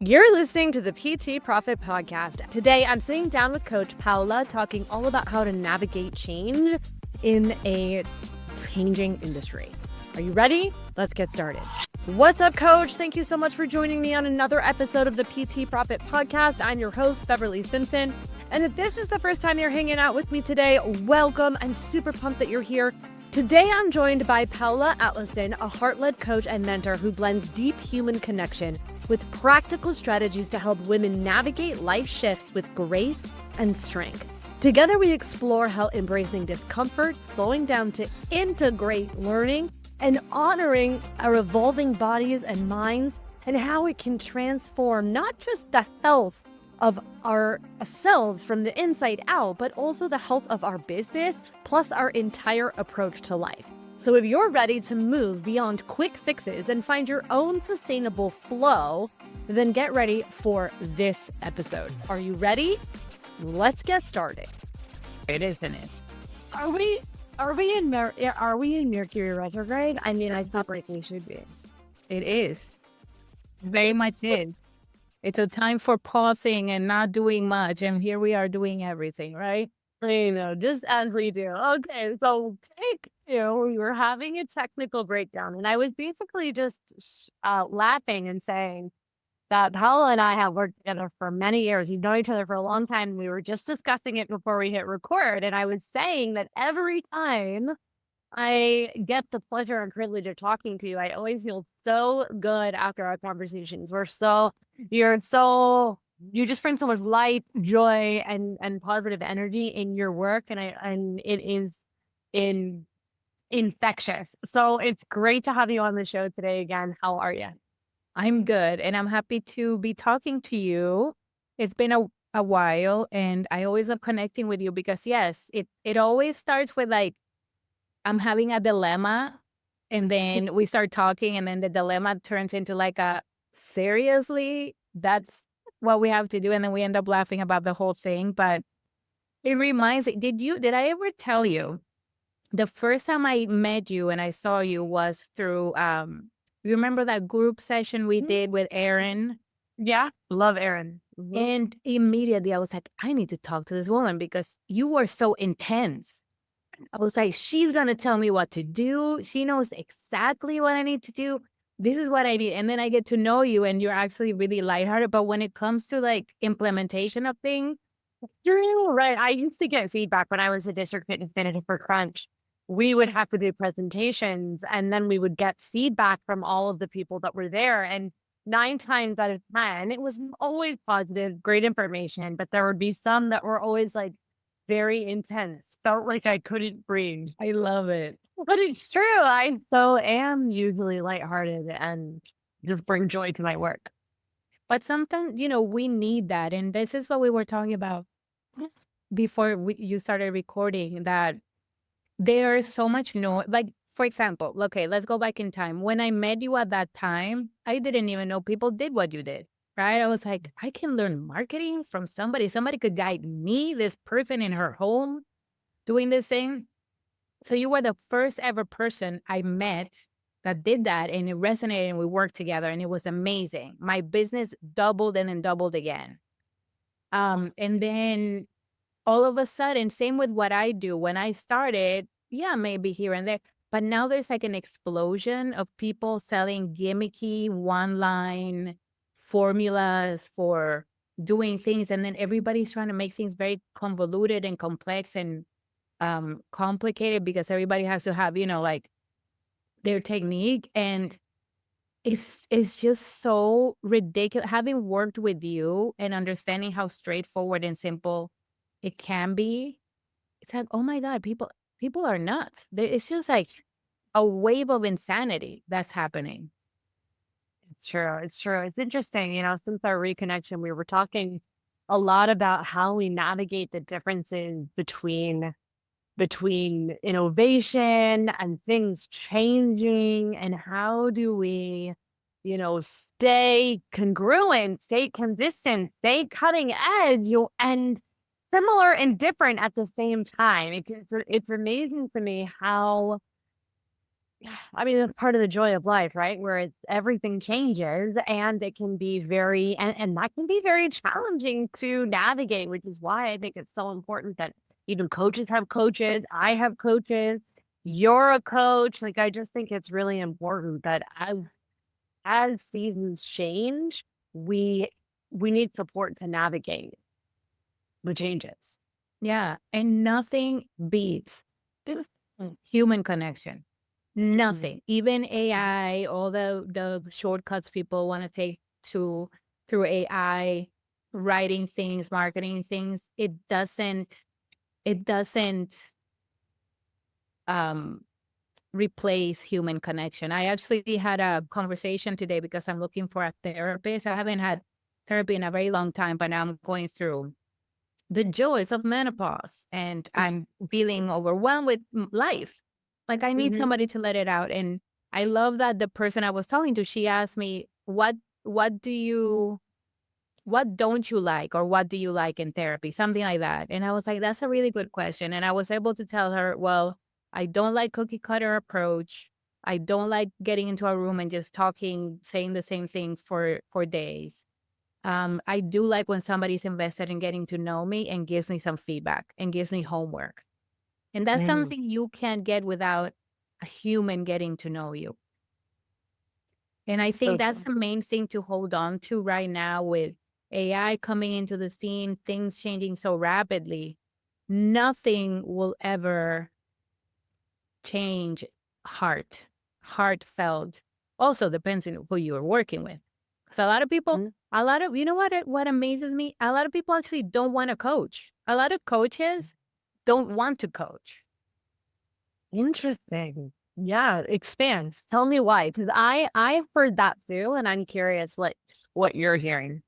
You're listening to the PT Profit Podcast. Today, I'm sitting down with Coach Paola talking all about how to navigate change in a changing industry. Are you ready? Let's get started. What's up, Coach? Thank you so much for joining me on another episode of the PT Profit Podcast. I'm your host, Beverley Simpson. And if this is the first time you're hanging out with me today, welcome. I'm super pumped that you're here. Today, I'm joined by Paola Atlason, a heart-led coach and mentor who blends deep human connection with practical strategies to help women navigate life shifts with grace and strength. Together, we explore how embracing discomfort, slowing down to integrate learning, and honoring our evolving bodies and minds, and how it can transform not just the health of ourselves from the inside out, but also the health of our business, plus our entire approach to life. So if you're ready to move beyond quick fixes and find your own sustainable flow, then get ready for this episode. Are you ready? Let's get started. It isn't it? Are we in Mercury retrograde? I mean, I thought like we should be. It is. Very much is. It's a time for pausing and not doing much. And here we are doing everything, right? I know, just as we do. Okay, so we were having a technical breakdown, and I was basically just laughing and saying that Paola and I have worked together for many years. We've known each other for a long time. And we were just discussing it before we hit record, and I was saying that every time I get the pleasure and privilege of talking to you, I always feel so good after our conversations. You just bring so much light, joy, and positive energy in your work, and it is infectious. So it's great to have you on the show today again. How are you? I'm good. And I'm happy to be talking to you. It's been a while, and I always love connecting with you because, yes, it always starts with like, I'm having a dilemma, and then we start talking, and then the dilemma turns into like seriously, that's what we have to do. And then we end up laughing about the whole thing. But it reminds me, did I ever tell you the first time I met you and I saw you was through, you remember that group session we did with Erin? Yeah, love Erin. Mm-hmm. And immediately I was like, I need to talk to this woman because you were so intense. I was like, she's going to tell me what to do. She knows exactly what I need to do. This is what I need. And then I get to know you, and you're actually really lighthearted. But when it comes to like implementation of things, You're right. I used to get feedback when I was a district fitness manager for Crunch. We would have to do presentations, and then we would get feedback from all of the people that were there. And 9 times out of 10, it was always positive, great information. But there would be some that were always like very intense. Felt like I couldn't breathe. I love it. But it's true. I so am usually lighthearted and just bring joy to my work. But sometimes, we need that. And this is what we were talking about before you started recording, that there's so much noise. Like, for example, okay, let's go back in time. When I met you at that time, I didn't even know people did what you did, right? I was like, I can learn marketing from somebody. Somebody could guide me, this person in her home, doing this thing. So you were the first ever person I met that did that, and it resonated, and we worked together, and it was amazing. My business doubled and then doubled again. And then all of a sudden, same with what I do. When I started, yeah, maybe here and there, but now there's like an explosion of people selling gimmicky one-line formulas for doing things, and then everybody's trying to make things very convoluted and complex and complicated because everybody has to have, like their technique. And it's just so ridiculous. Having worked with you and understanding how straightforward and simple it can be, it's like, oh my God, people are nuts. It's just like a wave of insanity that's happening. It's true. It's true. It's interesting. Since our reconnection, we were talking a lot about how we navigate the differences between innovation and things changing, and how do we, stay congruent, stay consistent, stay cutting edge, and similar and different at the same time. It's amazing to me how I mean, it's part of the joy of life, right? Where everything changes and it can be and that can be very challenging to navigate, which is why I think it's so important that even coaches have coaches. I have coaches. You're a coach. Like, I just think it's really important that as seasons change, we need support to navigate the changes. Yeah. And nothing beats human connection. Nothing. Even AI, all the shortcuts people want to take through AI, writing things, marketing things, it doesn't um replace human connection. I actually had a conversation today because I'm looking for a therapist. I haven't had therapy in a very long time, but now I'm going through the joys of menopause and I'm feeling overwhelmed with life. Like I need somebody to let it out. And I love that the person I was talking to, she asked me, what do you what don't you like or what do you like in therapy? Something like that. And I was like, that's a really good question. And I was able to tell her, well, I don't like cookie cutter approach. I don't like getting into a room and just talking, saying the same thing for days. I do like when somebody's invested in getting to know me and gives me some feedback and gives me homework. And that's something you can't get without a human getting to know you. And I think that's the main thing to hold on to right now with AI coming into the scene, things changing so rapidly. Nothing will ever change heartfelt. Also depends on who you are working with. Because a lot of people, you know what amazes me? A lot of people actually don't want to coach. A lot of coaches don't want to coach. Interesting. Yeah, expands. Tell me why, because I've heard that too, and I'm curious what you're hearing.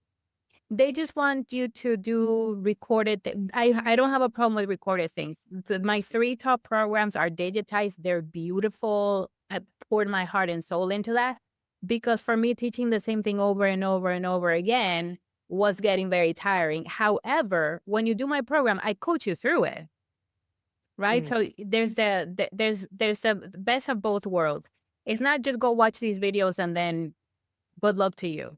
They just want you to do recorded. I don't have a problem with recorded things. My 3 top programs are digitized. They're beautiful. I poured my heart and soul into that because for me, teaching the same thing over and over and over again was getting very tiring. However, when you do my program, I coach you through it. Right. So there's the best of both worlds. It's not just go watch these videos and then good luck to you.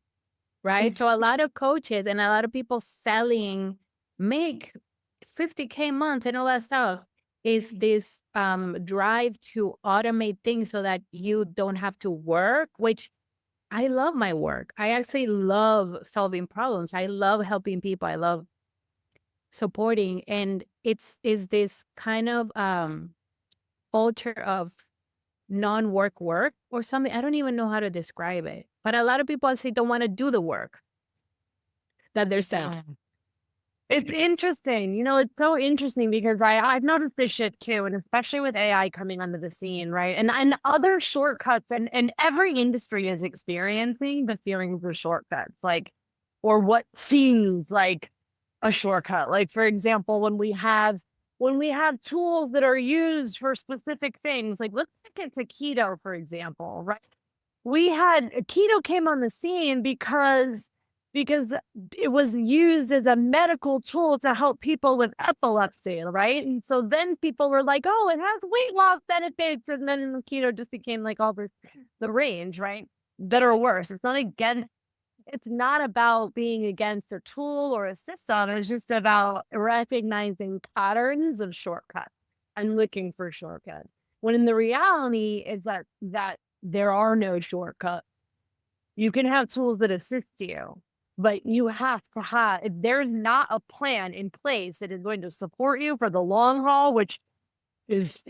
Right. So a lot of coaches and a lot of people selling make 50K months and all that stuff is this drive to automate things so that you don't have to work, which I love my work. I actually love solving problems. I love helping people. I love supporting. And is this kind of culture of non-work work or something. I don't even know how to describe it. But a lot of people actually don't want to do the work that they're saying. It's interesting. You know, it's so interesting because I've noticed this shift too, and especially with AI coming onto the scene, right? And other shortcuts, and every industry is experiencing the feelings of shortcuts, like, or what seems like a shortcut. Like, for example, when we have tools that are used for specific things, like let's take it to keto, for example, right? We had keto came on the scene because it was used as a medical tool to help people with epilepsy, right? And so then people were like, oh, it has weight loss benefits. And then the keto just became like all the range, right? Better or worse. It's not about being against a tool or a system. It's just about recognizing patterns of shortcuts and looking for shortcuts. When in the reality is that there are no shortcuts. You can have tools that assist you, but you have to have, if there's not a plan in place that is going to support you for the long haul, which is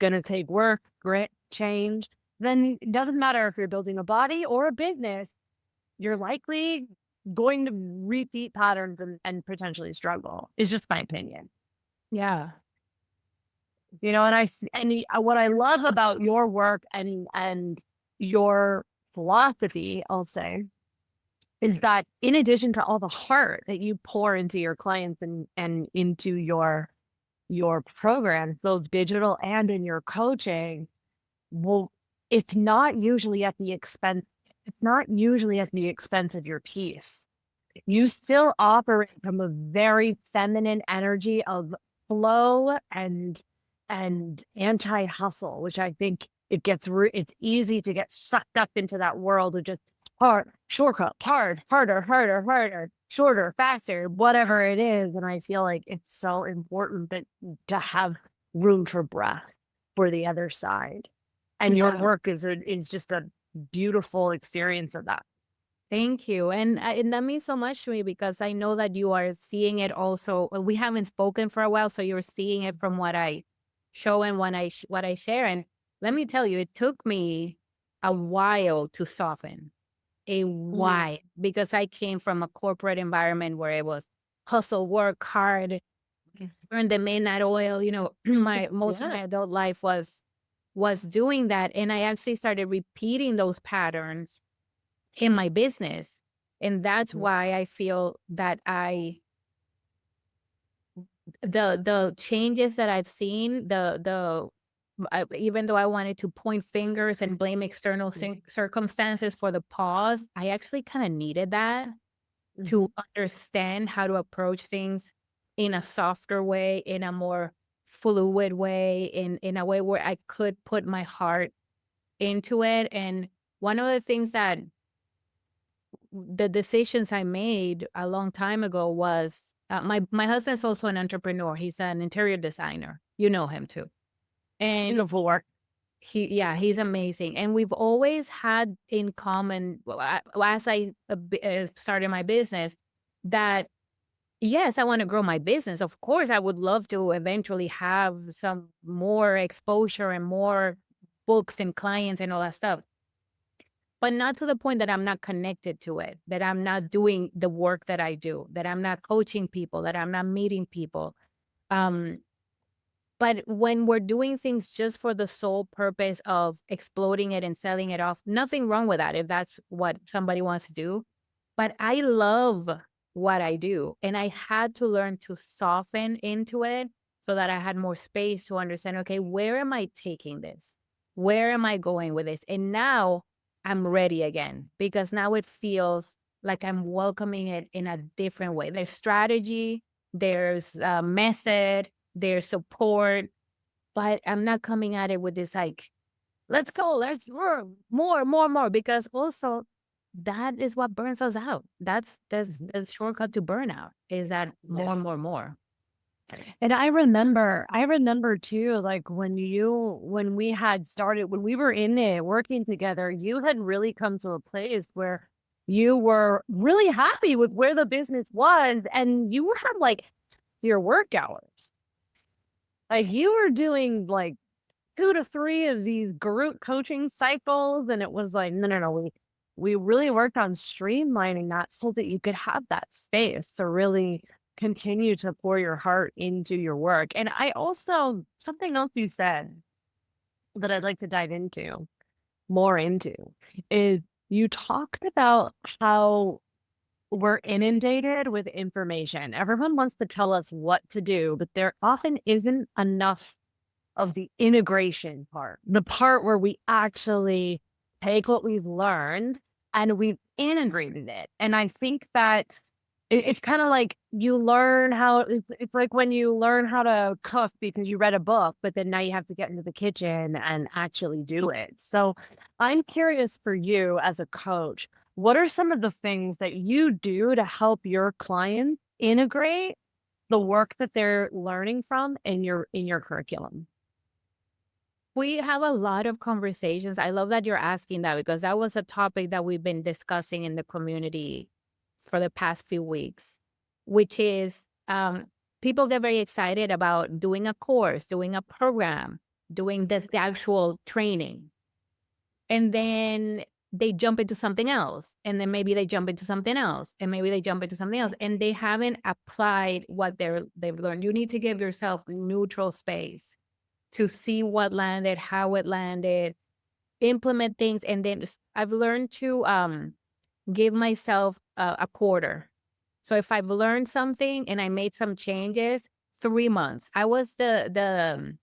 going to take work, grit, change, then it doesn't matter if you're building a body or a business, you're likely going to repeat patterns and potentially struggle. It's just my opinion. Yeah. You know, and what I love about your work and your philosophy, I'll say, is that in addition to all the heart that you pour into your clients and into your programs, both digital and in your coaching, well, it's not usually at the expense of your peace. You still operate from a very feminine energy of flow and anti-hustle, which I think it's easy to get sucked up into that world of just hard, shortcut, hard, harder, harder, harder, shorter, faster, whatever it is. And I feel like it's so important to have room for breath for the other side. And your work is just a beautiful experience of that. Thank you. And that means so much to me because I know that you are seeing it also. We haven't spoken for a while, so you're seeing it from what I show and what I share. And let me tell you, it took me a while to soften, a while, because I came from a corporate environment where it was hustle, work hard, earn the midnight oil. My most of my adult life was doing that, and I actually started repeating those patterns in my business. And that's why I feel that the changes that I've seen, even though I wanted to point fingers and blame external circumstances for the pause, I actually kind of needed that to understand how to approach things in a softer way, in a more fluid way, in a way where I could put my heart into it. And one of the things that the decisions I made a long time ago was my husband's also an entrepreneur. He's an interior designer. You know him too. And Beautiful work. he's amazing. And we've always had in common, as I started my business, that yes, I want to grow my business. Of course, I would love to eventually have some more exposure and more books and clients and all that stuff. But not to the point that I'm not connected to it, that I'm not doing the work that I do, that I'm not coaching people, that I'm not meeting people. But when we're doing things just for the sole purpose of exploding it and selling it off, nothing wrong with that if that's what somebody wants to do. But I love what I do. And I had to learn to soften into it so that I had more space to understand, okay, where am I taking this? Where am I going with this? And now I'm ready again because now it feels like I'm welcoming it in a different way. There's strategy, there's method, there's support, but I'm not coming at it with this like, let's go, let's more, because also that is what burns us out. That's the shortcut to burnout is that more. And I remember too, like when we had started, when we were in it working together, you had really come to a place where you were really happy with where the business was and you had like your work hours. Like you were doing like 2 to 3 of these group coaching cycles. And it was like, no, we really worked on streamlining that so that you could have that space to really continue to pour your heart into your work. And I also, something else you said that I'd like to dive more into is you talked about how we're inundated with information. Everyone wants to tell us what to do, but there often isn't enough of the integration part, the part where we actually take what we've learned and we've integrated it. And I think that it's kind of like you learn how, it's like when you learn how to cook because you read a book, but then now you have to get into the kitchen and actually do it. So I'm curious for you as a coach, what are some of the things that you do to help your clients integrate the work that they're learning from in your curriculum? We have a lot of conversations. I love that you're asking that because that was a topic that we've been discussing in the community for the past few weeks, which is people get very excited about doing a course, doing a program, doing the actual training. And then they jump into something else. And then maybe they jump into something else. And maybe they jump into something else. And they haven't applied what they've learned. You need to give yourself neutral space to see what landed, how it landed, implement things. And then I've learned to give myself a quarter. So if I've learned something and I made some changes, 3 months. I was the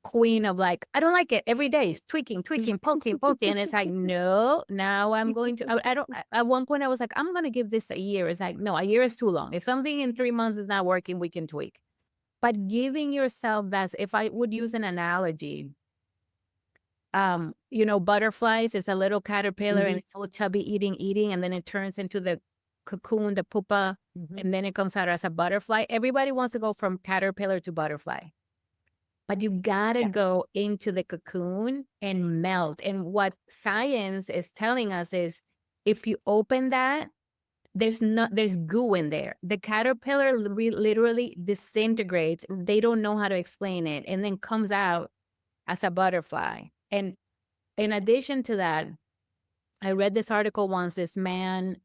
queen of like, I don't like it. Every day is tweaking, poking. And it's like, no, now I'm going to, I don't, at one point I was like, I'm going to give this a year. It's like, no, a year is too long. If something in 3 months is not working, we can tweak. But giving yourself that, if I would use an analogy, butterflies. It's a little caterpillar and Mhm. it's all chubby, eating, and then it turns into the cocoon, the pupa, Mhm. and then it comes out as a butterfly. Everybody wants to go from caterpillar to butterfly, but you gotta go into the cocoon and melt. And what science is telling us is if you open that, there's goo in there. The caterpillar literally disintegrates. They don't know how to explain it, and then comes out as a butterfly. And in addition to that, I read this article once. This man,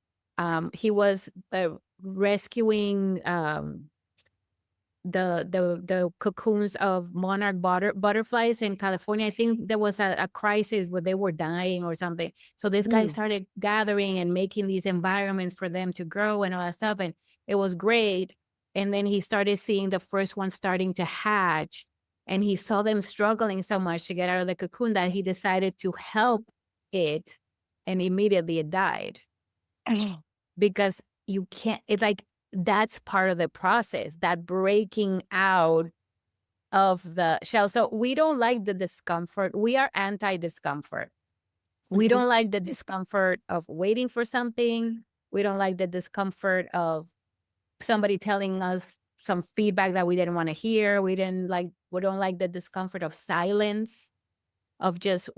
he was rescuing the cocoons of monarch butterflies in California. I think there was a crisis where they were dying or something. So this guy Mm. started gathering and making these environments for them to grow and all that stuff. And it was great. And then he started seeing the first one starting to hatch. And he saw them struggling so much to get out of the cocoon that he decided to help it. And immediately it died because you can't, it's like that's part of the process, that breaking out of the shell. So we don't like the discomfort. We are anti-discomfort. We Mhm. don't like the discomfort of waiting for something. We don't like the discomfort of somebody telling us some feedback that we didn't want to hear. We don't like the discomfort of silence, of just,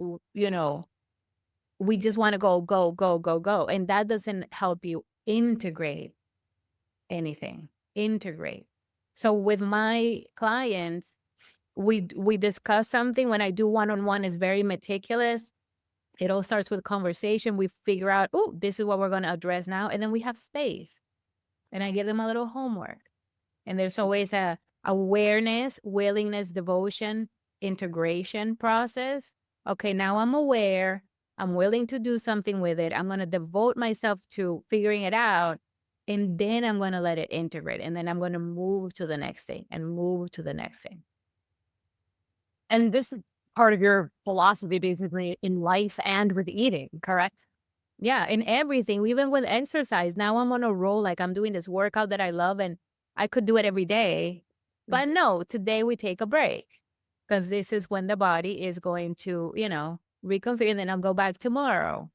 we just want to go, go, go, go, go. And that doesn't help you integrate anything. Integrate. So with my clients, we discuss something. When I do one-on-one, it's very meticulous. It all starts with conversation. We figure out, oh, this is what we're going to address now. And then we have space. And I give them a little homework. And there's always a awareness, willingness, devotion, integration process. Okay, now I'm aware. I'm willing to do something with it. I'm going to devote myself to figuring it out. And then I'm going to let it integrate. And then I'm going to move to the next thing and move to the next thing. And this is part of your philosophy basically in life and with eating, correct? Yeah, in everything, even with exercise. Now I'm on a roll, like I'm doing this workout that I love and I could do it every day. But no, today we take a break because this is when the body is going to, reconfigure and then I'll go back tomorrow.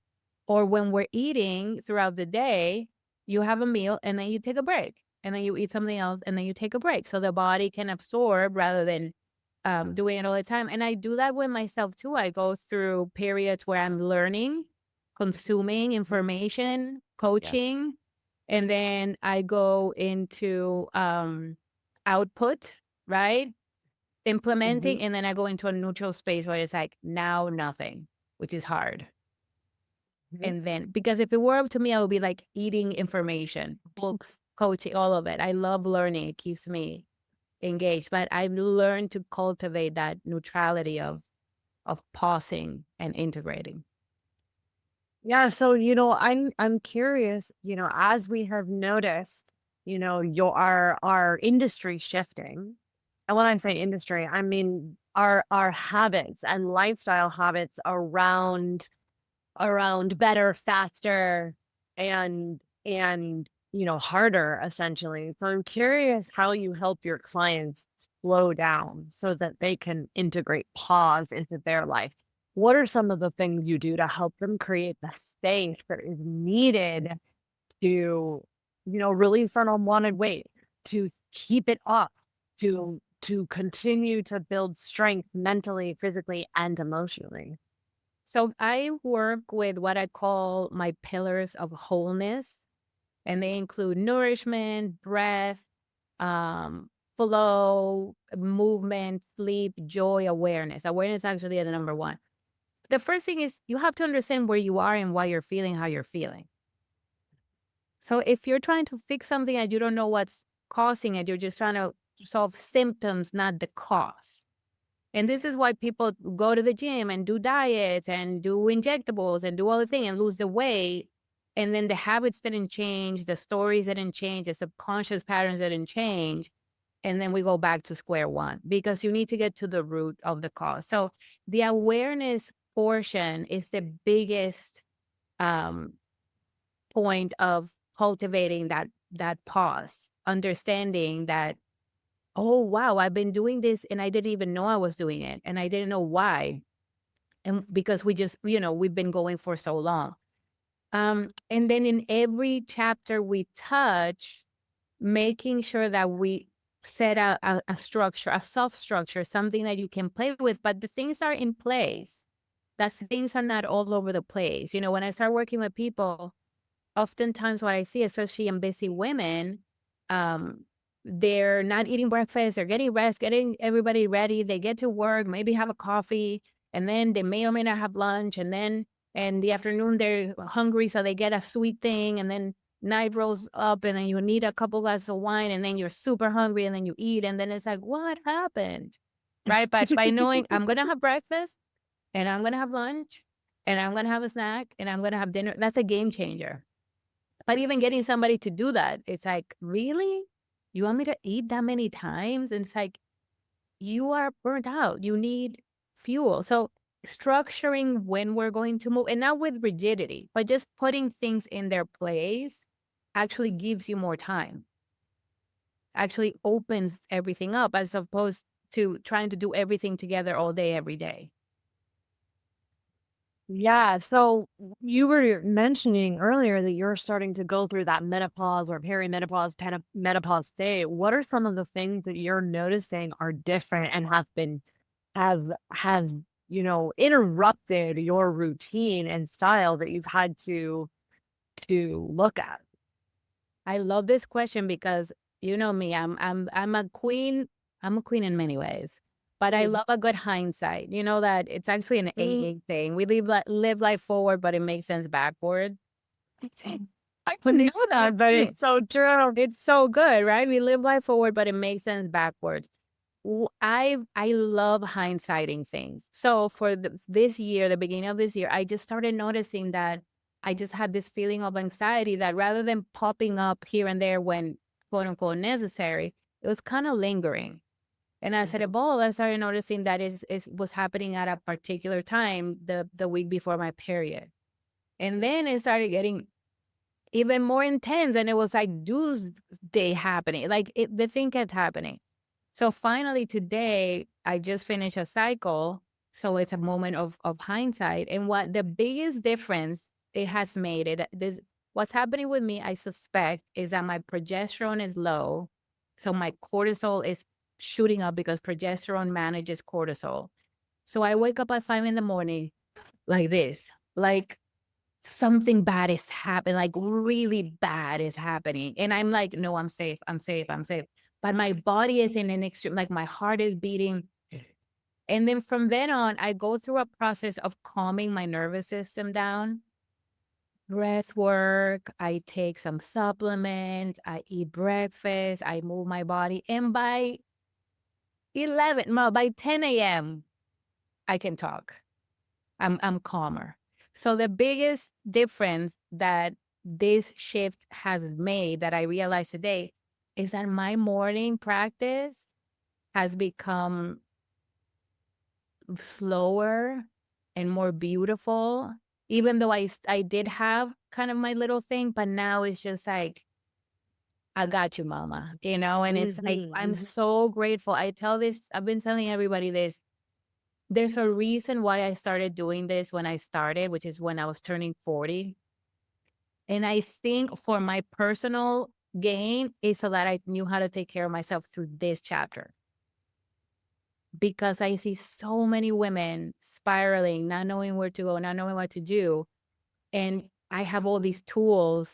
Or when we're eating throughout the day, you have a meal and then you take a break and then you eat something else and then you take a break. So the body can absorb rather than doing it all the time. And I do that with myself too. I go through periods where I'm learning, consuming information, Yeah. coaching, and then I go into output, right? Mhm. Implementing, and then I go into a neutral space where it's like now nothing, which is hard. Mhm. And then because if it were up to me, I would be like eating information, books, coaching, all of it. I love learning. It keeps me engaged. But I've learned to cultivate that neutrality of pausing and integrating. Yeah, so I'm curious, as we have noticed, our industry shifting. And when I say industry, I mean our habits and lifestyle habits around better, faster, and harder essentially. So I'm curious how you help your clients slow down so that they can integrate pause into their life. What are some of the things you do to help them create the space that is needed to release an unwanted weight, to keep it up, to continue to build strength mentally, physically, and emotionally? So I work with what I call my pillars of wholeness, and they include nourishment, breath, um, flow, movement, sleep, joy, awareness. Awareness actually is the number one. The first thing is you have to understand where you are and why you're feeling how you're feeling. So if you're trying to fix something and you don't know what's causing it, you're just trying to solve symptoms, not the cause. And this is why people go to the gym and do diets and do injectables and do all the thing and lose the weight. And then the habits didn't change, the stories didn't change, the subconscious patterns didn't change. And then we go back to square one because you need to get to the root of the cause. So the awareness portion is the biggest um, point of cultivating that pause, understanding that, oh wow, I've been doing this and I didn't even know I was doing it and I didn't know why. And because we just, we've been going for so long. And then in every chapter we touch, making sure that we set a structure, a soft structure, something that you can play with, but the things are in place, that things are not all over the place. When I start working with people, oftentimes what I see, especially in busy women, um, they're not eating breakfast, they're getting rest, getting everybody ready. They get to work, maybe have a coffee, and then they may or may not have lunch. And then in the afternoon, they're hungry, so they get a sweet thing. And then night rolls up, and then you need a couple glasses of wine, and then you're super hungry, and then you eat. And then it's like, what happened? Right. But by knowing I'm going to have breakfast, and I'm going to have lunch, and I'm going to have a snack, and I'm going to have dinner, that's a game changer. But even getting somebody to do that, it's like, really? You want me to eat that many times? And it's like, you are burnt out. You need fuel. So structuring when we're going to move, and not with rigidity, but just putting things in their place actually gives you more time, actually opens everything up as opposed to trying to do everything together all day, every day. Yeah. So you were mentioning earlier that you're starting to go through that menopause or perimenopause, menopause state. What are some of the things that you're noticing are different and have interrupted your routine and style that you've had to look at? I love this question because you know me, I'm a queen. I'm a queen in many ways, but I love a good hindsight. You know that it's actually an AA thing. We live life forward, but it makes sense backward. I wouldn't know that, but it's so true. It's so good, right? We live life forward, but it makes sense backwards. I love hindsighting things. So for this year, the beginning of this year, I just started noticing that I just had this feeling of anxiety that rather than popping up here and there when quote unquote necessary, it was kind of lingering. And I said, well, I started noticing that it was happening at a particular time, the week before my period. And then it started getting even more intense. And it was like doomsday happening. Like the thing kept happening. So finally today, I just finished a cycle. So it's a moment of hindsight. And what the biggest difference it has made what's happening with me, I suspect, is that my progesterone is low. So my cortisol is shooting up because progesterone manages cortisol. So I wake up at 5 in the morning like this, like something bad is happening, like really bad is happening. And I'm like, no, I'm safe. I'm safe. I'm safe. But my body is in an extreme, like my heart is beating. And then from then on, I go through a process of calming my nervous system down, breath work. I take some supplements. I eat breakfast. I move my body. And by 10 a.m., I can talk. I'm calmer. So the biggest difference that this shift has made that I realized today is that my morning practice has become slower and more beautiful. Even though I did have kind of my little thing, but now it's just like, I got you, mama, and it's like, I'm so grateful. I've been telling everybody this. There's a reason why I started doing this when I started, which is when I was turning 40. And I think for my personal gain is so that I knew how to take care of myself through this chapter. Because I see so many women spiraling, not knowing where to go, not knowing what to do. And I have all these tools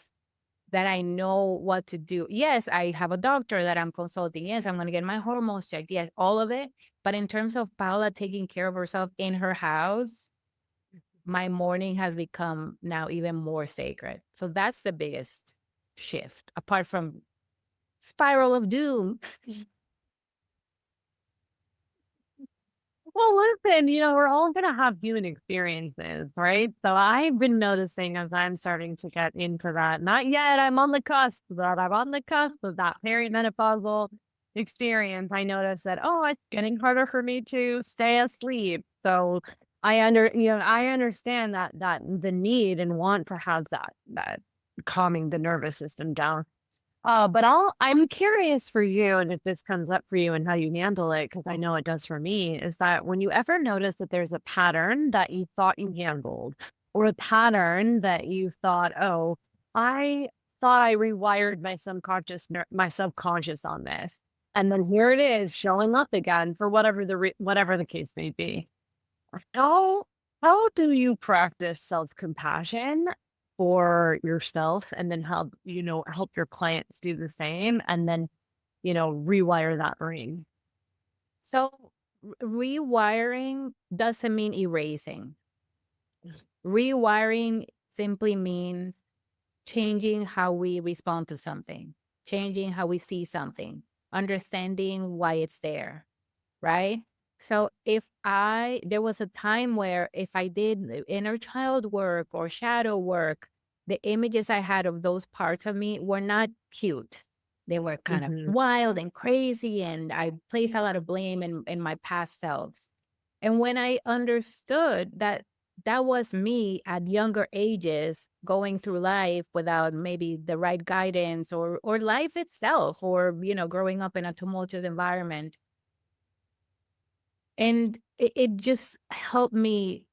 that I know what to do. Yes, I have a doctor that I'm consulting. Yes, I'm going to get my hormones checked. Yes, all of it. But in terms of Paola taking care of herself in her house, my morning has become now even more sacred. So that's the biggest shift, apart from spiral of doom. Well, listen, we're all going to have human experiences, right? So I've been noticing as I'm starting to get into that, not yet, I'm on the cusp, but I'm on the cusp of that perimenopausal experience. I noticed that, oh, it's getting harder for me to stay asleep. So I understand that the need and want to have that calming the nervous system down. But I'm curious for you, and if this comes up for you and how you handle it, because I know it does for me, is that when you ever notice that there's a pattern that you thought you handled, or a pattern that you thought, oh, I thought I rewired my subconscious on this, and then here it is showing up again for whatever the case may be. How how do you practice self-compassion for yourself and then help your clients do the same and then, rewire that brain? So rewiring doesn't mean erasing. Rewiring simply means changing how we respond to something, changing how we see something, understanding why it's there, right? So there was a time where if I did inner child work or shadow work, the images I had of those parts of me were not cute. They were kind of Mhm, wild and crazy, and I placed a lot of blame in my past selves. And when I understood that that was me at younger ages going through life without maybe the right guidance or life itself or growing up in a tumultuous environment, and it just helped me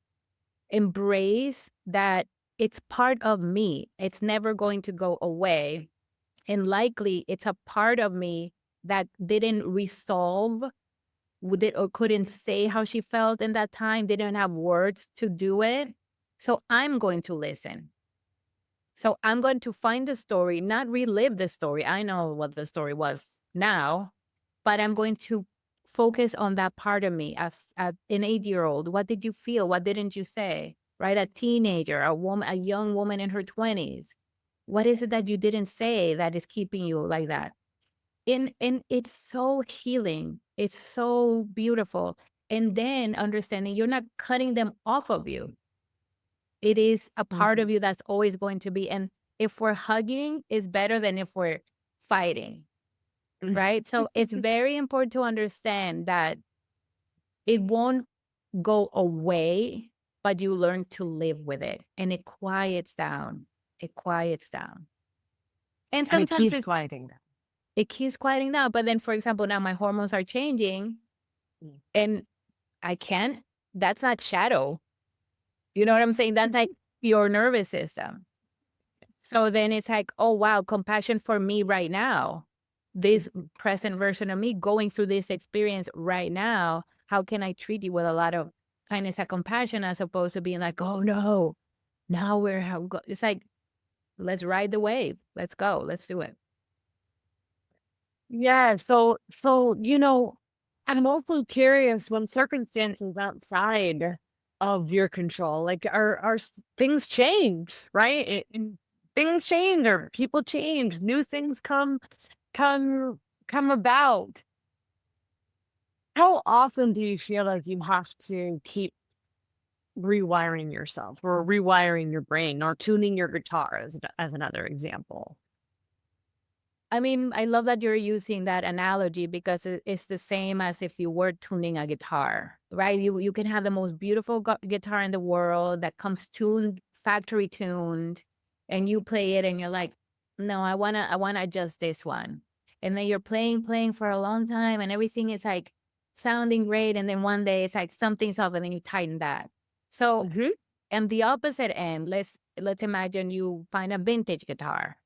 embrace that it's part of me. It's never going to go away. And likely it's a part of me that didn't resolve with it or couldn't say how she felt in that time, didn't have words to do it. So I'm going to listen. So I'm going to find the story, not relive the story. I know what the story was now, but I'm going to focus on that part of me as an 8-year-old. What did you feel? What didn't you say? Right? A teenager, a young woman in her 20s. What is it that you didn't say that is keeping you like that? And it's so healing. It's so beautiful. And then understanding you're not cutting them off of you. It is a part mhm. of you that's always going to be. And if we're hugging, is better than if we're fighting, right? So it's very important to understand that it won't go away, but you learn to live with it and it quiets down. It quiets down. And And it sometimes keeps quieting down. it keeps quieting down. But then, for example, now my hormones are changing Mm. and I can't, that's not shadow. You know what I'm saying? That's like your nervous system. So then it's like, oh, wow, compassion for me right now. This Mhm. present version of me going through this experience right now. How can I treat you with a lot of kindness and compassion as opposed to being like, oh no, now it's like, let's ride the wave. Let's go. Let's do it. Yeah, so I'm also curious when circumstances outside of your control, like things change, right? And things change or people change, new things come come about. How often do you feel like you have to keep rewiring yourself or rewiring your brain or tuning your guitar as another example? I mean, I love that you're using that analogy because it's the same as if you were tuning a guitar, right? You can have the most beautiful guitar in the world that comes tuned, factory tuned, and you play it and you're like, no, I wanna adjust this one. And then you're playing for a long time and everything is like sounding great. And then one day it's like something's off and then you tighten that. So Hmm. and the opposite end, let's imagine you find a vintage guitar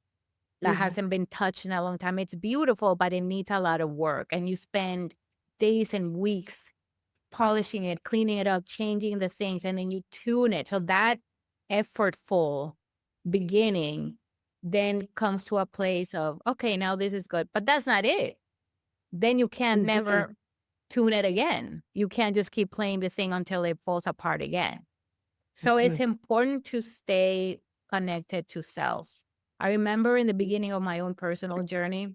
that Hmm. hasn't been touched in a long time. It's beautiful, but it needs a lot of work. And you spend days and weeks polishing it, cleaning it up, changing the things, and then you tune it. So that effortful beginning then comes to a place of, okay, now this is good. But that's not it. Then you can't Hmm. never tune it again. You can't just keep playing the thing until it falls apart again. So it's important to stay connected to self. I remember in the beginning of my own personal journey,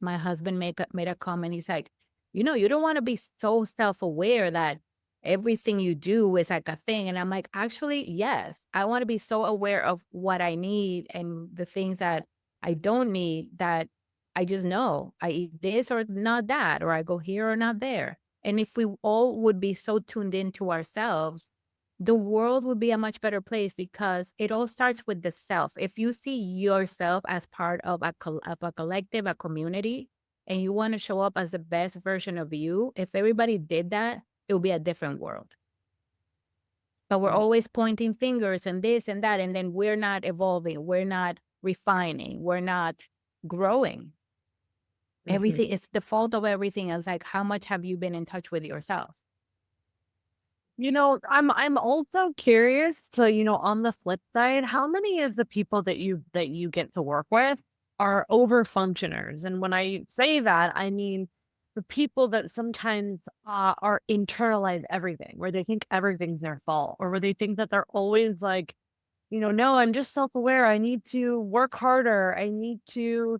my husband made a comment. He's like, you don't want to be so self-aware that everything you do is like a thing. And I'm like, actually, yes, I want to be so aware of what I need and the things that I don't need that I just know I eat this or not that, or I go here or not there. And if we all would be so tuned into ourselves, the world would be a much better place, because it all starts with the self. If you see yourself as part of a collective, a community, and you want to show up as the best version of you, if everybody did that, it would be a different world. But we're Right. always pointing fingers and this and that, and then we're not evolving, we're not refining, we're not growing. Mhm. Everything, it's the fault of everything else. Like, how much have you been in touch with yourself? I'm also curious to, on the flip side, how many of the people that you get to work with are overfunctioners? And when I say that, I mean the people that sometimes are internalize everything, where they think everything's their fault, or where they think that they're always like, no, I'm just self-aware. I need to work harder. I need to,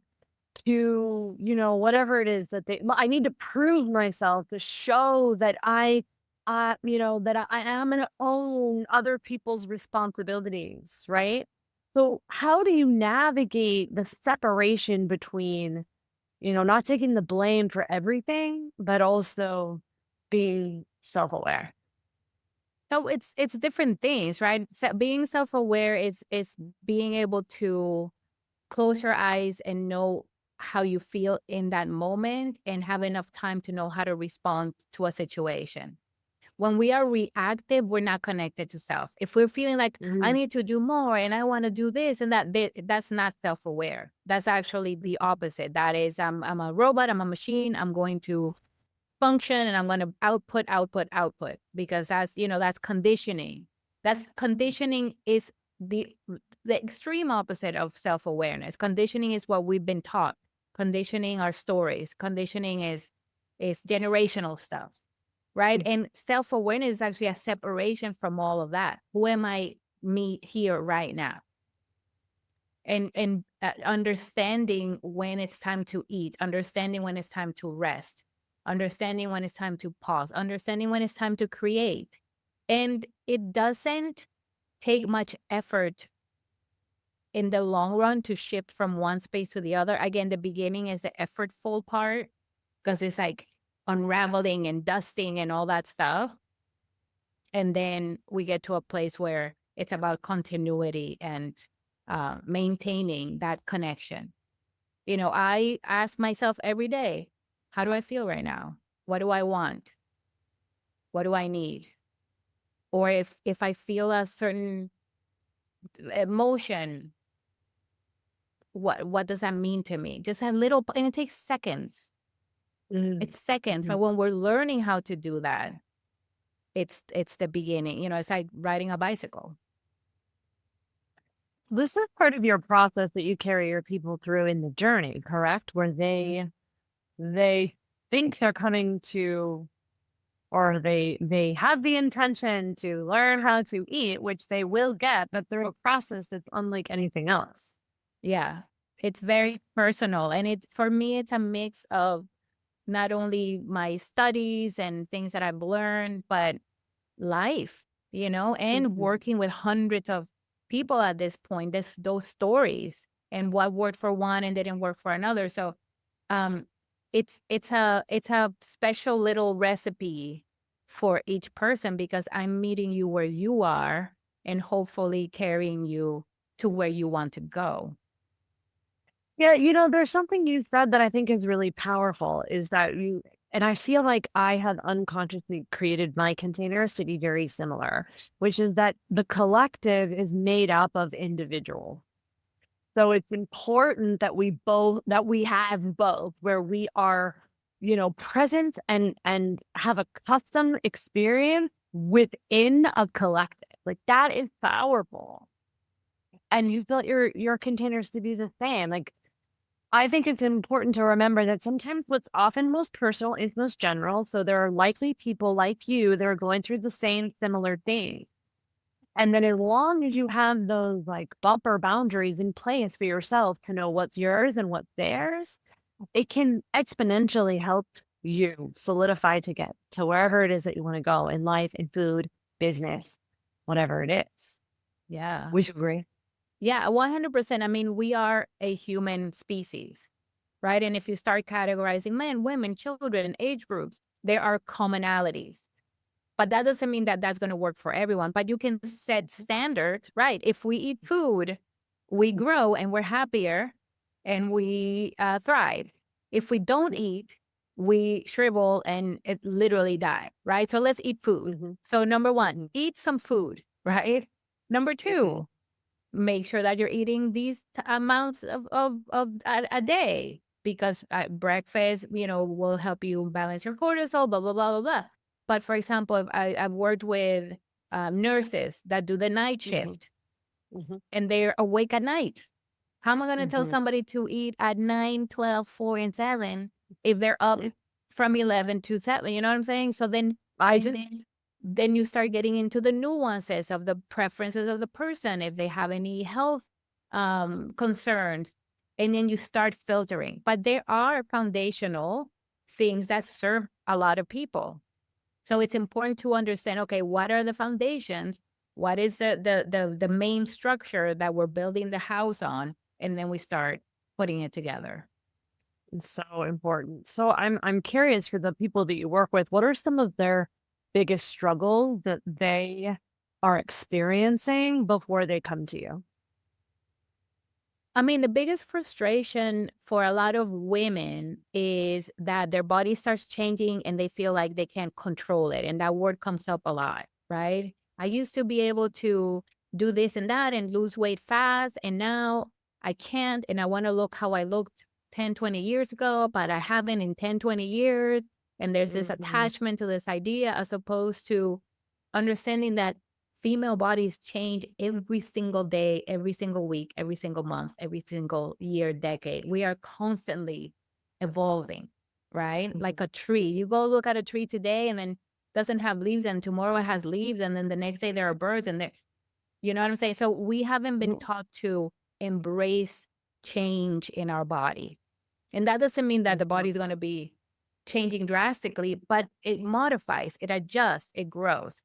whatever it is that I need to prove myself to show that I am going to own other people's responsibilities, right? So how do you navigate the separation between, not taking the blame for everything, but also being self-aware? So it's different things, right? So being self-aware is being able to close your eyes and know how you feel in that moment, and have enough time to know how to respond to a situation. When we are reactive, we're not connected to self. If we're feeling like I Mhm. need to do more and I want to do this and that, that's not self-aware. That's actually the opposite. That is, I'm a robot, I'm a machine, I'm going to function and I'm going to output, output, output, because that's conditioning. That's conditioning is the the extreme opposite of self-awareness. Conditioning is what we've been taught. Conditioning are stories. Conditioning is generational stuff, right? And self-awareness is actually a separation from all of that. Who am I, me here right now? And understanding when it's time to eat, understanding when it's time to rest, understanding when it's time to pause, understanding when it's time to create. And it doesn't take much effort in the long run to shift from one space to the other. Again, the beginning is the effortful part, because it's like unraveling and dusting and all that stuff. And then we get to a place where it's about continuity and maintaining that connection. I ask myself every day, how do I feel right now? What do I want? What do I need? Or if I feel a certain emotion, what does that mean to me? Just a little, and it takes seconds. Mhm. It's seconds. Mhm. But when we're learning how to do that, it's the beginning. It's like riding a bicycle. This is part of your process that you carry your people through in the journey, correct? Where they think they're coming to, or they have the intention to learn how to eat, which they will get, but through a process that's unlike anything else. Yeah. It's very personal. And for me, it's a mix of not only my studies and things that I've learned, but life, and Mhm. working with hundreds of people at this point, those stories and what worked for one and didn't work for another. So um it's a special little recipe for each person, because I'm meeting you where you are and hopefully carrying you to where you want to go. Yeah, there's something you said that I think is really powerful is that and I feel like I have unconsciously created my containers to be very similar, which is that the collective is made up of individuals. So it's important that we have both, where we are, present and have a custom experience within a collective. Like that is powerful. And you built your containers to be the same. Like I think it's important to remember that sometimes what's often most personal is most general. So there are likely people like you that are going through the same similar thing. And then as long as you have those like bumper boundaries in place for yourself to know what's yours and what's theirs, it can exponentially help you solidify to get to wherever it is that you want to go in life, in food, business, whatever it is. Yeah. Would you agree? Yeah, 100%. I mean, we are a human species, right? And if you start categorizing men, women, children, age groups, there are commonalities. But that doesn't mean that that's going to work for everyone. But you can set standards, right? If we eat food, we grow and we're happier and we thrive. If we don't eat, we shrivel and it literally die, right? So let's eat food. Mm-hmm. So number one, eat some food, right? Number two, make sure that you're eating these amounts of a day, because breakfast, will help you balance your cortisol, blah, blah, blah, blah, blah. But for example, if I've worked with nurses that do the night shift Mm-hmm. and they're awake at night. How am I going to tell Mm-hmm. somebody to eat at 9, 12, 4, and 7 if they're up from 11 to 7? You know what I'm saying? So then then you start getting into the nuances of the preferences of the person, if they have any health concerns, and then you start filtering. But there are foundational things that serve a lot of people. So it's important to understand, okay, what are the foundations? What is the main structure that we're building the house on? And then we start putting it together. It's so important. So I'm curious, for the people that you work with, what are some of their biggest struggles that they are experiencing before they come to you? I mean, the biggest frustration for a lot of women is that their body starts changing and they feel like they can't control it. And that word comes up a lot, right? I used to be able to do this and that and lose weight fast. And now I can't. And I want to look how I looked 10, 20 years ago, but I haven't in 10, 20 years. And there's this attachment to this idea, as opposed to understanding that female bodies change every single day, every single week, every single month, every single year, decade. We are constantly evolving, right? Like a tree. You go look at a tree today and then doesn't have leaves, and tomorrow it has leaves, and then the next day there are birds, and you know what I'm saying? So we haven't been taught to embrace change in our body. And that doesn't mean that the body is going to be changing drastically, but it modifies, it adjusts, it grows.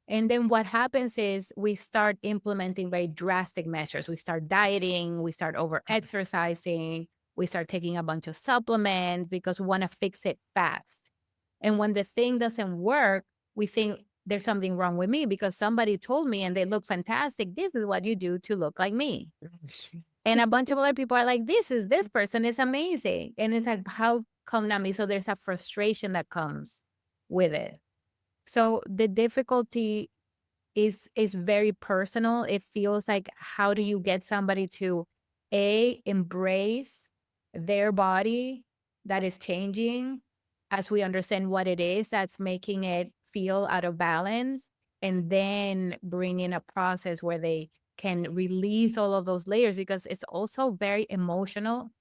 And then what happens is we start implementing very drastic measures. We start dieting, we start over exercising, we start taking a bunch of supplements because we want to fix it fast. And when the thing doesn't work, we think there's something wrong with me because somebody told me and they look fantastic. This is what you do to look like me. And a bunch of other people are like, this person is amazing. And it's like, how come not me? So there's a frustration that comes with it. So the difficulty is very personal. It feels like, how do you get somebody to embrace their body that is changing, as we understand what it is that's making it feel out of balance, and then bring in a process where they can release all of those layers, because it's also very emotional.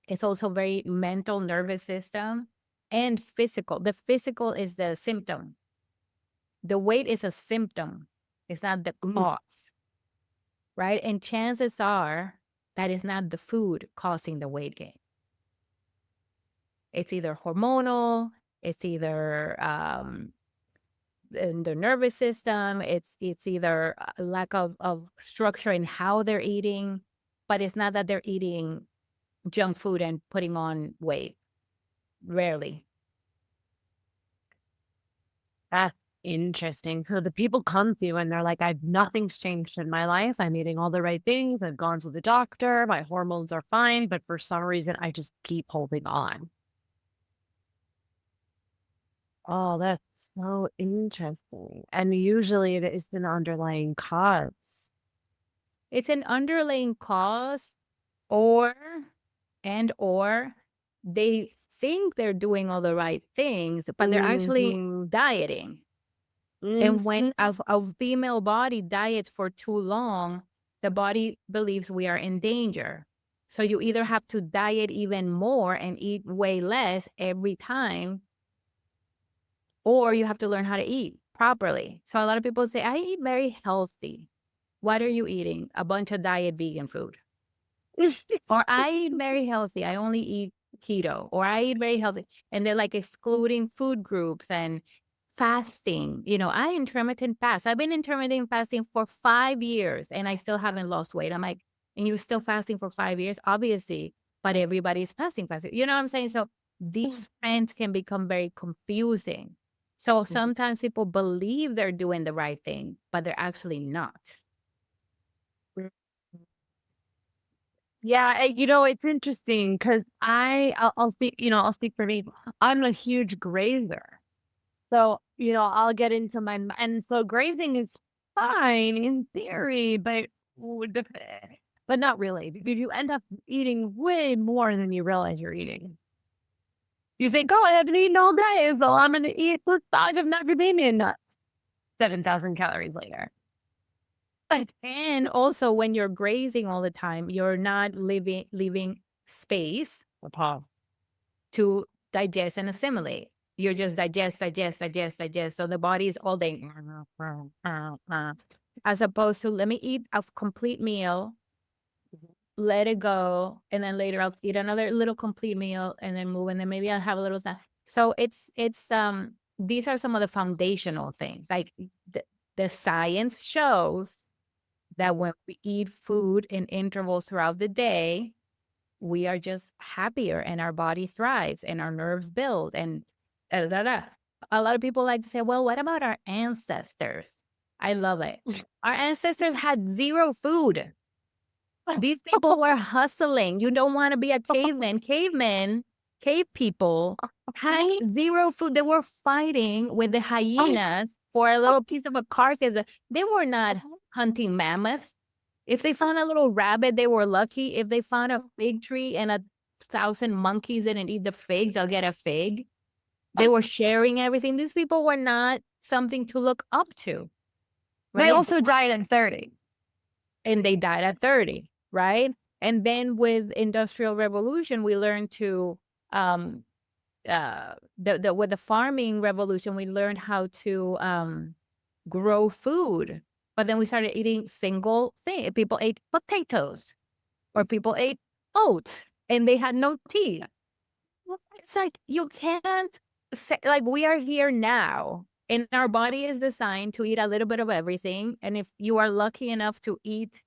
It's also very mental, nervous system, and physical. The physical is the symptom. The weight is a symptom. It's not the cause, right? And chances are that it's not the food causing the weight gain. It's either hormonal, it's either in the nervous system, it's either a lack of structure in how they're eating, but it's not that they're eating junk food and putting on weight. Rarely. That's interesting. So the people come to you and they're like, nothing's changed in my life. I'm eating all the right things. I've gone to the doctor. My hormones are fine. But for some reason, I just keep holding on. Oh, that's so interesting. And usually it is an underlying cause. It's an underlying cause, or they think they're doing all the right things, but they're actually dieting. And when a female body diets for too long, the body believes we are in danger. So you either have to diet even more and eat way less every time, or you have to learn how to eat properly. So a lot of people say, I eat very healthy. What are you eating? A bunch of diet vegan food. Or I eat very healthy. I only eat keto. Or I eat very healthy. And they're like excluding food groups and fasting. I intermittent fast. I've been intermittent fasting for 5 years and I still haven't lost weight. I'm like, and you're still fasting for 5 years? Obviously, but everybody's fasting. You know what I'm saying? So these trends can become very confusing. So sometimes people believe they're doing the right thing, but they're actually not. Yeah, it's interesting because I'll speak, I'll speak for me. I'm a huge grazer. So, I'll get into and so grazing is fine in theory, but not really because you end up eating way more than you realize you're eating. You think, oh, I haven't eaten all day, so I'm going to eat this bag of macadamia nuts. 7,000 calories later. And also when you're grazing all the time, you're not leaving space to digest and assimilate. You're just digest. So the body is all day, as opposed to let me eat a complete meal, let it go, and then later I'll eat another little complete meal and then move, and then maybe I'll have a little snack. So it's these are some of the foundational things. Like the science shows that when we eat food in intervals throughout the day, we are just happier and our body thrives and our nerves build and da, da, da. A lot of people like to say, well, what about our ancestors? I love it. Our ancestors had zero food. These people were hustling. You don't want to be a caveman. Cave people had zero food. They were fighting with the hyenas for a little piece of a carcass. They were not hunting mammoths. If they found a little rabbit, they were lucky. If they found a fig tree and 1,000 monkeys didn't eat the figs, they'll get a fig. They were sharing everything. These people were not something to look up to. Right? They also died at 30. And they died at 30, right? And then with Industrial Revolution, we learned to, with the farming revolution, we learned how to grow food. But then we started eating single thing. People ate potatoes or people ate oats and they had no teeth. It's like, you can't say, like, we are here now and our body is designed to eat a little bit of everything. And if you are lucky enough to eat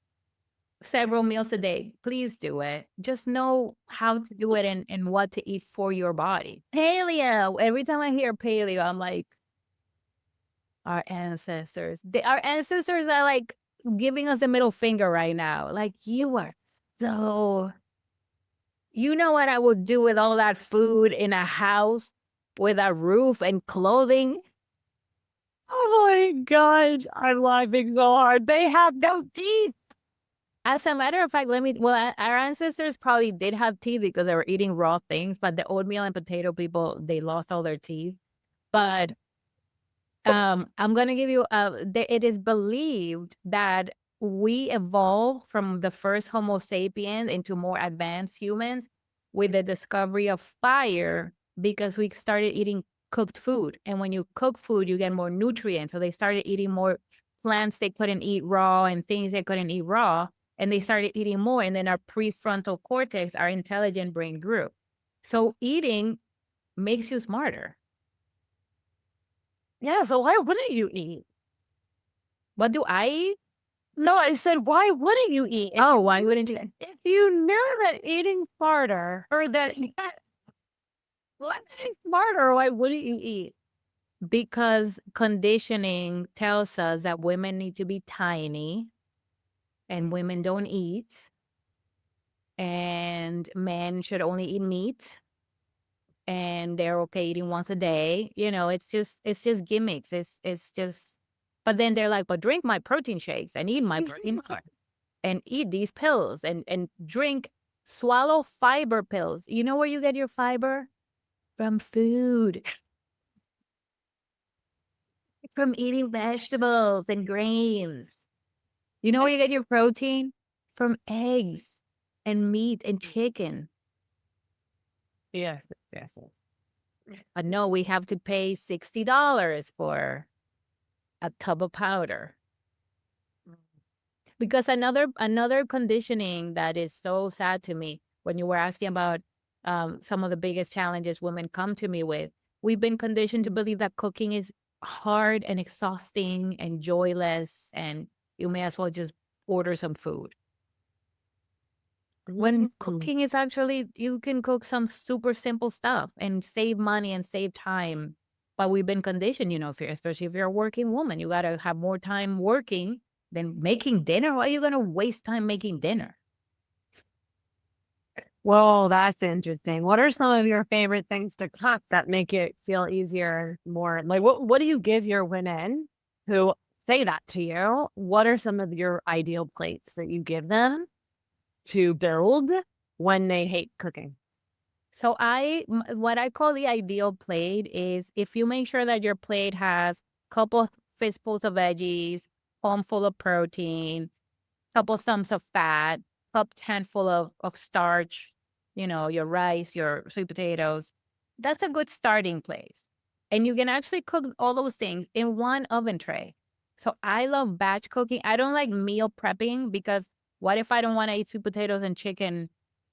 several meals a day, please do it. Just know how to do it and what to eat for your body. Paleo. Every time I hear paleo, I'm like, our ancestors. Our ancestors are like giving us the middle finger right now. Like, you are so... You know what I would do with all that food in a house with a roof and clothing? Oh my God, I'm laughing so hard. They have no teeth. As a matter of fact, our ancestors probably did have teeth because they were eating raw things, but the oatmeal and potato people, they lost all their teeth. But I'm going to give you, it is believed that we evolved from the first Homo sapiens into more advanced humans with the discovery of fire because we started eating cooked food. And when you cook food, you get more nutrients. So they started eating more plants they couldn't eat raw and things they couldn't eat raw. And they started eating more. And then our prefrontal cortex, our intelligent brain grew. So eating makes you smarter. Yeah, so why wouldn't you eat? What do I eat? No, I said, why wouldn't you eat? Why wouldn't you? If you know that eating smarter, or that what eating smarter, why wouldn't you eat? Because conditioning tells us that women need to be tiny and women don't eat, and men should only eat meat and they're okay eating once a day. It's just gimmicks. It's just, but then they're like, but drink my protein shakes and eat my protein bars and eat these pills and swallow fiber pills. You know where you get your fiber? From food. From eating vegetables and grains. You know where you get your protein? From eggs and meat and chicken. Yes. But no, we have to pay $60 for a tub of powder. Because another conditioning that is so sad to me, when you were asking about some of the biggest challenges women come to me with, we've been conditioned to believe that cooking is hard and exhausting and joyless, and you may as well just order some food. When cooking is actually, you can cook some super simple stuff and save money and save time But we've been conditioned, especially if you're a working woman, you got to have more time working than making dinner. Why are you going to waste time making dinner? Well, that's interesting. What are some of your favorite things to cook that make it feel easier, more like what do you give your women who say that to you? What are some of your ideal plates that you give them to build when they hate cooking? So what I call the ideal plate is if you make sure that your plate has a couple fistfuls of veggies, palm full of protein, couple thumbs of fat, cup handful of starch, your rice, your sweet potatoes. That's a good starting place. And you can actually cook all those things in one oven tray. So I love batch cooking. I don't like meal prepping because what if I don't want to eat sweet potatoes and chicken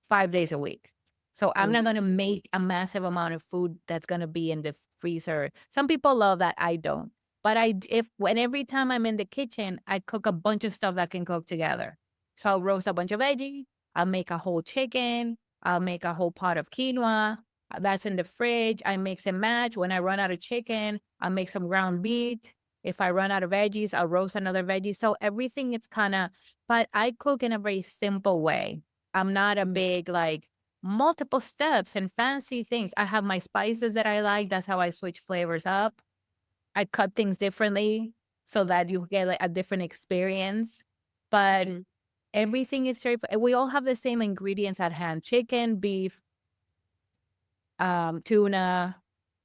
5 days a week? So I'm not going to make a massive amount of food that's going to be in the freezer. Some people love that. I don't. But every time I'm in the kitchen, I cook a bunch of stuff that can cook together. So I'll roast a bunch of veggies. I'll make a whole chicken. I'll make a whole pot of quinoa. That's in the fridge. I mix and match. When I run out of chicken, I'll make some ground beef. If I run out of veggies, I'll roast another veggie. So everything is but I cook in a very simple way. I'm not a big, multiple steps and fancy things. I have my spices that I like. That's how I switch flavors up. I cut things differently so that you get a different experience. But everything is we all have the same ingredients at hand: chicken, beef, tuna.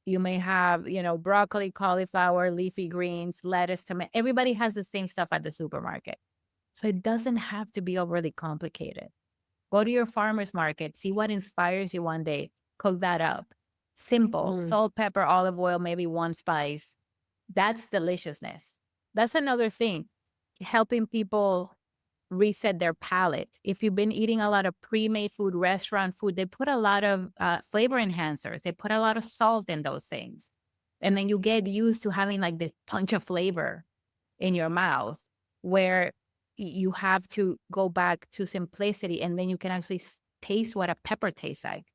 You may have, broccoli, cauliflower, leafy greens, lettuce, tomato. Everybody has the same stuff at the supermarket. So it doesn't have to be overly complicated. Go to your farmer's market, see what inspires you one day, cook that up. Simple, salt, pepper, olive oil, maybe one spice. That's deliciousness. That's another thing, helping people reset their palate. If you've been eating a lot of pre-made food, restaurant food, they put a lot of flavor enhancers. They put a lot of salt in those things. And then you get used to having this punch of flavor in your mouth where you have to go back to simplicity. And then you can actually taste what a pepper tastes like,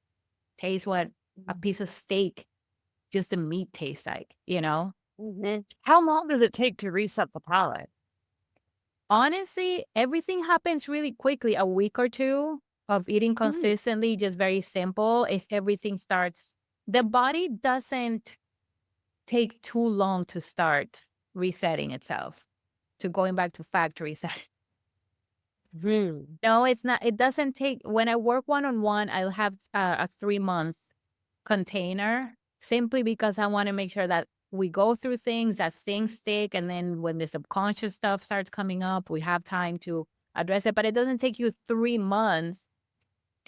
taste what a piece of steak, just the meat tastes like, How long does it take to reset the palate? Honestly, everything happens really quickly. A week or two of eating consistently, just very simple. Everything starts, the body doesn't take too long to start resetting itself, to going back to factory set. No, it's not. It doesn't take, when I work one-on-one, I'll have a 3-month container simply because I want to make sure that we go through things, that things stick. And then when the subconscious stuff starts coming up, we have time to address it. But it doesn't take you 3 months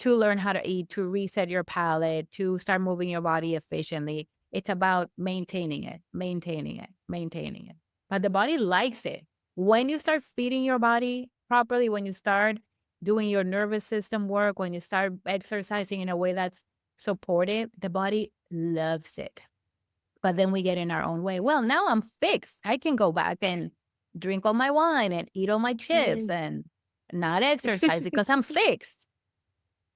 to learn how to eat, to reset your palate, to start moving your body efficiently. It's about maintaining it, maintaining it, maintaining it. But the body likes it. When you start feeding your body properly, when you start doing your nervous system work, when you start exercising in a way that's supportive, the body loves it. But then we get in our own way. Well, now I'm fixed. I can go back and drink all my wine and eat all my chips and not exercise because I'm fixed.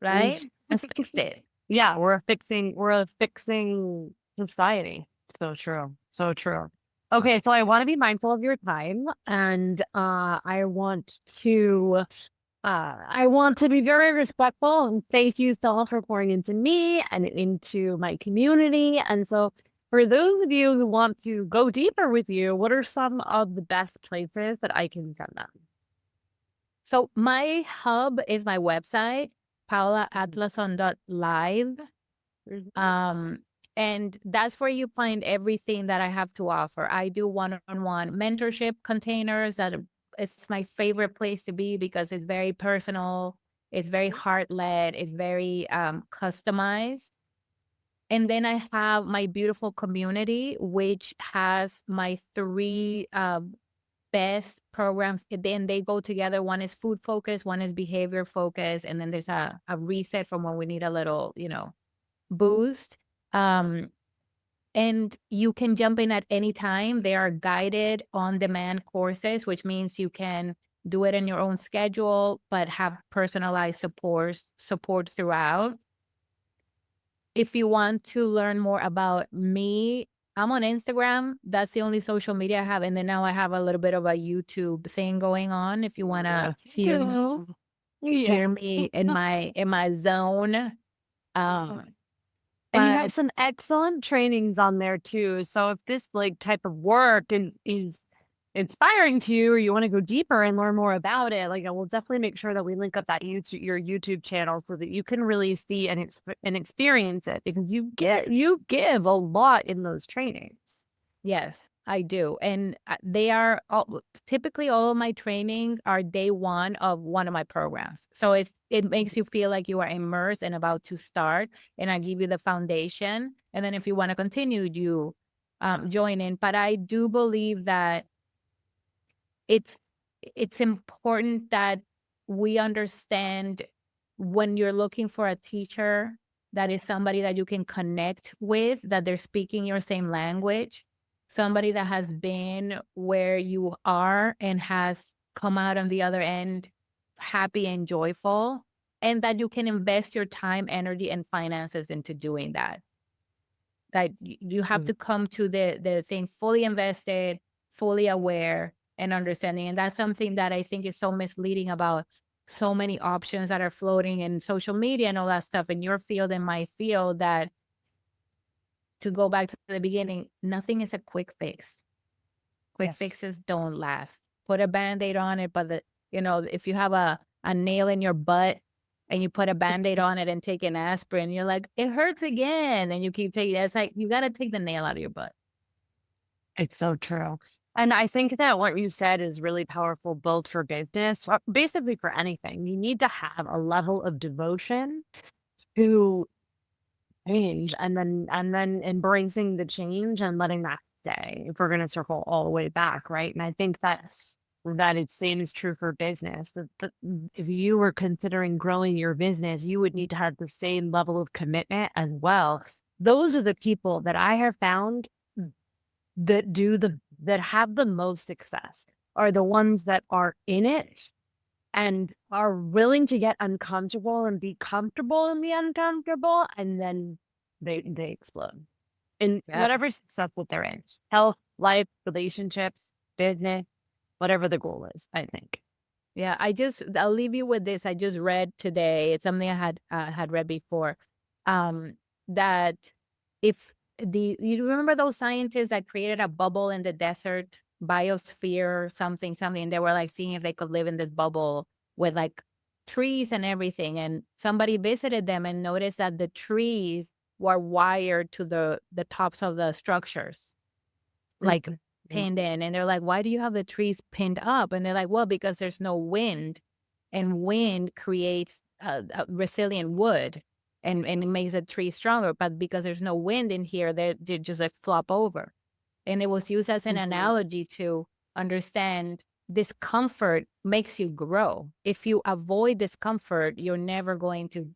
Right? I fixed it. Yeah, we're a fixing society. So true. So true. Okay, so I want to be mindful of your time, and I want to be very respectful, and thank you, Stella, for pouring into me and into my community. And so for those of you who want to go deeper with you, what are some of the best places that I can send them? So my hub is my website, paolaatlason.live. And that's where you find everything that I have to offer. I do one-on-one mentorship containers it's my favorite place to be because it's very personal. It's very heart-led. It's very customized. And then I have my beautiful community, which has my 3 best programs. Then they go together. One is food focused, one is behavior focused, and then there's a reset from when we need a little, boost. And you can jump in at any time. They are guided on-demand courses, which means you can do it in your own schedule, but have personalized support throughout. If you want to learn more about me, I'm on Instagram. That's the only social media I have. And then now I have a little bit of a YouTube thing going on if you want to hear me in my zone. And you have But some excellent trainings on there too. So if this like type of work is inspiring to you, or you want to go deeper and learn more about it, like I will definitely make sure that we link up that your YouTube channel so that you can really see and experience it, because you give a lot in those trainings. yes, I do. And they are typically all of my trainings are day one of one of my programs. So it makes you feel like you are immersed and about to start. And I give you the foundation. And then if you want to continue, you join in. But I do believe that it's it's important that we understand when you're looking for a teacher that is somebody that you can connect with, that they're speaking your same language, somebody that has been where you are and has come out on the other end happy and joyful, and that you can invest your time, energy, and finances into doing that. That you have to come to the thing fully invested, fully aware, and understanding. And that's something that I think is so misleading about so many options that are floating in social media and all that stuff in your field and my field, that, to go back to the beginning, nothing is a quick fix. Quick Yes. fixes don't last. Put a Band-Aid on it, but if you have a nail in your butt and you put a Band-Aid on it and take an aspirin, you're like, it hurts again. And you keep taking it. It's like, you got to take the nail out of your butt. It's so true. And I think that what you said is really powerful, both for business, basically for anything. You need to have a level of devotion to change, and then embracing the change and letting that stay, if we're going to circle all the way back, right? And I think that it's same is true for business. That if you were considering growing your business, you would need to have the same level of commitment as well. Those are the people that I have found that have the most success, are the ones that are in it and are willing to get uncomfortable and be comfortable in the uncomfortable, and then they explode in whatever successful they're in. Health, life, relationships, business, whatever the goal is, I think. Yeah, I'll leave you with this. I just read today. It's something I had read before. That if you remember those scientists that created a bubble in the desert, biosphere, something, and they were like seeing if they could live in this bubble with like trees and everything. And somebody visited them and noticed that the trees were wired to the tops of the structures, like pinned in. And they're like, why do you have the trees pinned up? And they're like, well, because there's no wind, and wind creates a resilient wood, and it makes a tree stronger. But because there's no wind in here, they just like flop over. And it was used as an analogy to understand discomfort makes you grow. If you avoid discomfort, you're never going to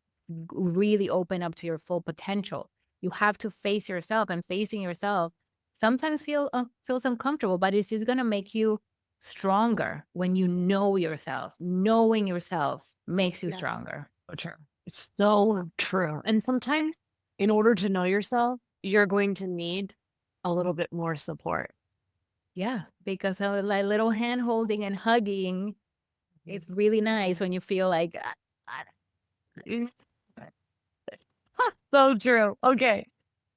really open up to your full potential. You have to face yourself, and facing yourself sometimes feels uncomfortable, but it's just going to make you stronger when you know yourself. Knowing yourself makes you stronger. So true. It's so true. And sometimes, in order to know yourself, you're going to need a little bit more support. Yeah, because of like little hand holding and hugging, it's really nice when you feel like, so true. Okay.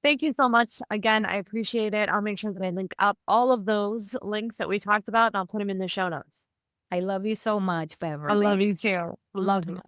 Thank you so much. Again, I appreciate it. I'll make sure that I link up all of those links that we talked about, and I'll put them in the show notes. I love you so much, Beverley. I love you too. Love you.